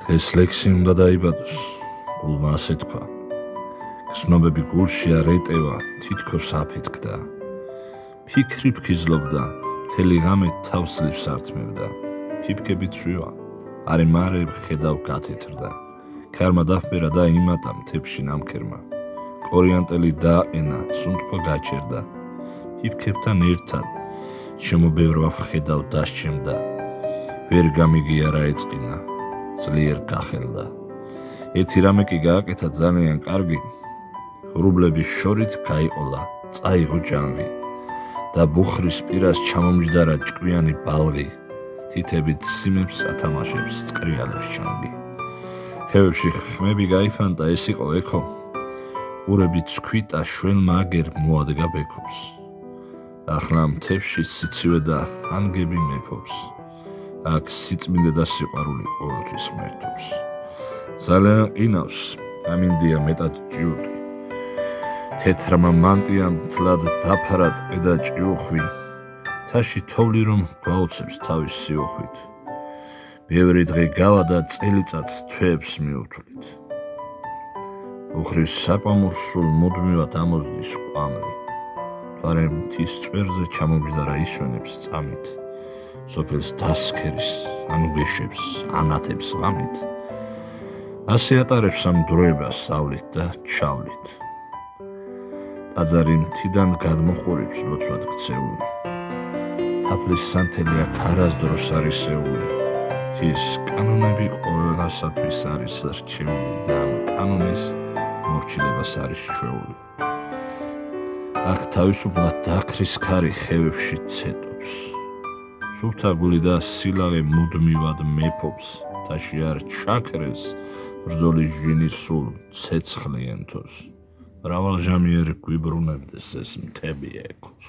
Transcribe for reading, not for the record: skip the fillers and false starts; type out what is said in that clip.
დღეს ლექსი უნდა დაიბადოს, გულმა ასე თქვა. გრძნობები გულში არ ეტევა, თითქოს აფეთქდა. ფიქრი ფქიზლობდა, მთელი ღამე თავს ძლივს ართმევდა. ფიფქები ცვივა, არემარებ ხედავ გათეთრდა. ქარმა დაფერა და იმატა მთებში ნამქერმა. კორიანტელი დააყენა, სუნთქვა გაჩერდა. ფიფქებთან ერთად შემობევრვა ხედავ დასჩემდა. ვერ გამიგიარა ეწყინა, ძლიერ გახელდა. ერთი რამე კი გააკეთა ძალიან კარგი, ღრუბლების შორით გაიყოლა, წაიღო ჯანგი და ბუხრის პირას ჩამომჯდარა ჭკვიანი ბალღი, თითებით სიმებს ათამაშებს წკრიალებს ჩანგი. ხევებში ხმები გაიფანტა, ეს იყო ექო, ყურები ცქვიტა შველმა აგერ მოადგა ბექობს. ახლა მთებში სიცივე და ანგები მეფობს. აქ სიწმინდე და სიყვარული ყოველთვის მერთობს. ძალიან ყინავს, ამინდია მეტად ჭიუტი. თეთრმა მანტიამ თლად დაფარად ყედა ჭიუხვი. თაში თოვლი რომ გვაოცებს თავის სიუხვით. ბევრი დღე გავა და წელიწადს თვეებს მიუთვლით. უხრის საკვამურ სულ მუდმივად ამოზდის ყვამლი. თვარე მთის წვერზე ჩამომჯდარა ისვენებს წამით. სოფელს დასქერის, ანუგეშებს, ანათებს ღამით. ასე ატარებს ამ დროებას სავლით და ჩავლით. ტაძარი მთიდან გადმოყურებს ლოცვად ქცეული. თაფლის სანთელი აქ არასდროს არისეული. თის კანონები ყველასათვის არის რჩეული და ამ კანონის მორჩილებას არის ჩვეული. აქ თავისუფლად დაქრის ქარი ხევებში ცეტობს. სუფთა გული და სილაღე მუდმივად მეფობს, თაში არ ჩაქრეს, ბრძოლის ჟინი სულ ცეცხლი ენთოს. მრავალჟამიერ გვიბრუნებდეს ეს მთები ექოს.